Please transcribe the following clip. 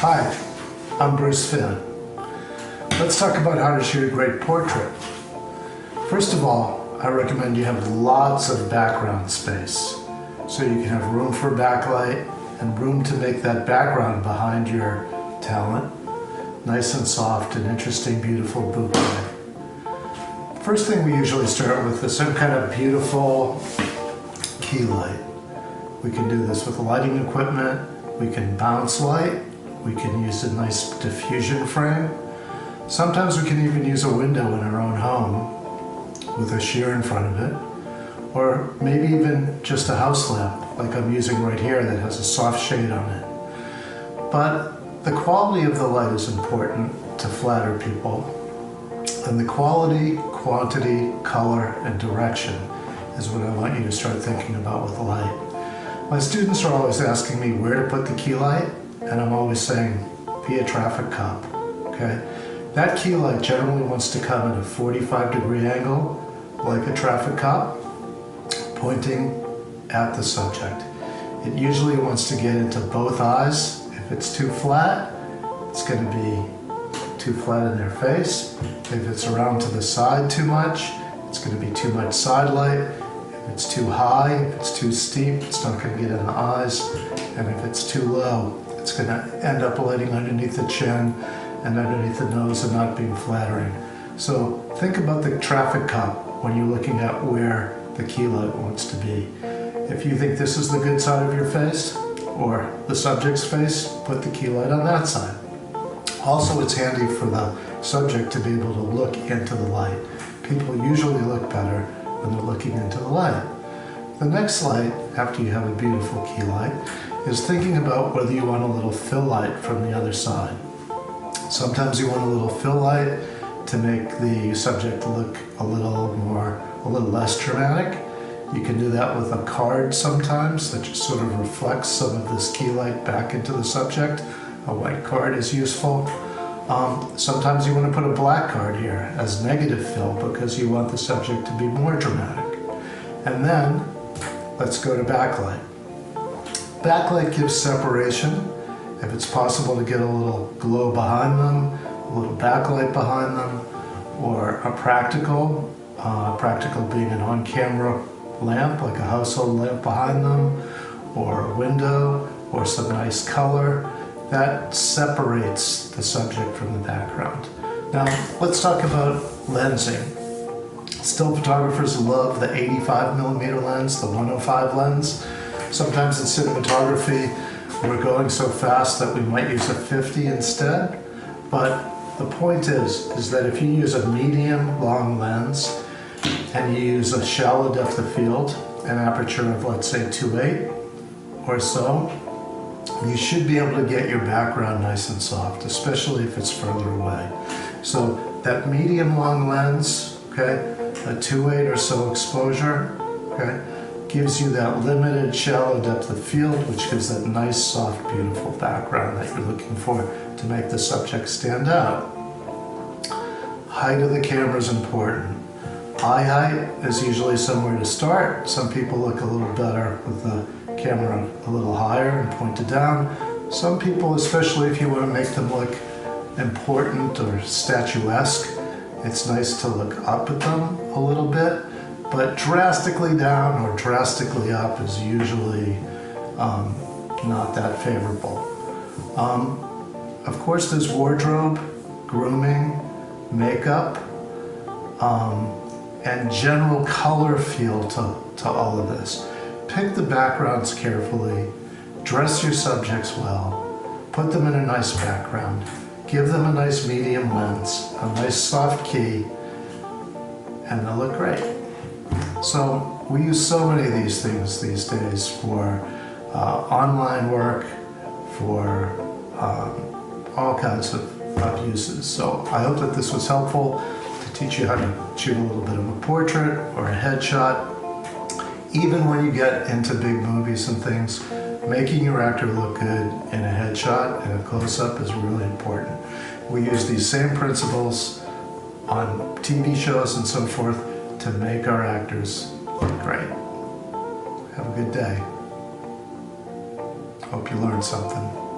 Hi, I'm Bruce Finn. Let's talk about how to shoot a great portrait. First of all, I recommend you have lots of background space so you can have room for backlight and room to make that background behind your talent nice and soft and interesting, beautiful bouquet. First thing we usually start with is some kind of beautiful key light. We can do this with lighting equipment. We can bounce light. We can use a nice diffusion frame. Sometimes we can even use a window in our own home with a sheer in front of it. Or maybe even just a house lamp like I'm using right here that has a soft shade on it. But the quality of the light is important to flatter people. And the quality, quantity, color, and direction is what I want you to start thinking about with light. My students are always asking me where to put the key light, and I'm always saying, be a traffic cop, okay? That key light generally wants to come at a 45-degree angle, like a traffic cop, pointing at the subject. It usually wants to get into both eyes. If it's too flat, it's going to be too flat in their face. If it's around to the side too much, it's going to be too much side light. If it's too high, if it's too steep, it's not going to get in the eyes. And if it's too low, it's going to end up lighting underneath the chin and underneath the nose and not being flattering. So think about the traffic cop when you're looking at where the key light wants to be. If you think this is the good side of your face or the subject's face, put the key light on that side. Also, it's handy for the subject to be able to look into the light. People usually look better when they're looking into the light. The next light, after you have a beautiful key light, is thinking about whether you want a little fill light from the other side. Sometimes you want a little fill light to make the subject look a little less dramatic. You can do that with a card sometimes that just sort of reflects some of this key light back into the subject. A white card is useful. Sometimes you want to put a black card here as negative fill because you want the subject to be more dramatic. And then let's go to backlight. Backlight gives separation. If it's possible to get a little glow behind them, a little backlight behind them, or a practical being an on-camera lamp, like a household lamp behind them, or a window, or some nice color, that separates the subject from the background. Now, let's talk about lensing. Still photographers love the 85mm lens, the 105 lens. Sometimes in cinematography, we're going so fast that we might use a 50 instead. But the point is that if you use a medium long lens and you use a shallow depth of field, an aperture of let's say 2.8 or so, you should be able to get your background nice and soft, especially if it's further away. So that medium long lens, okay, a 2.8 or so exposure, okay, gives you that limited shallow depth of field, which gives that nice, soft, beautiful background that you're looking for to make the subject stand out. Height of the camera is important. Eye height is usually somewhere to start. Some people look a little better with the camera a little higher and pointed down. Some people, especially if you want to make them look important or statuesque, it's nice to look up at them a little bit. But drastically down or drastically up is usually not that favorable. Of course, there's wardrobe, grooming, makeup, and general color feel to all of this. Pick the backgrounds carefully, dress your subjects well, put them in a nice background, give them a nice medium lens, a nice soft key, and they'll look great. So we use so many of these things these days for online work, for all kinds of uses. So I hope that this was helpful to teach you how to shoot a little bit of a portrait or a headshot. Even when you get into big movies and things, making your actor look good in a headshot and a close-up is really important. We use these same principles on TV shows and so forth to make our actors look great. Have a good day. Hope you learned something.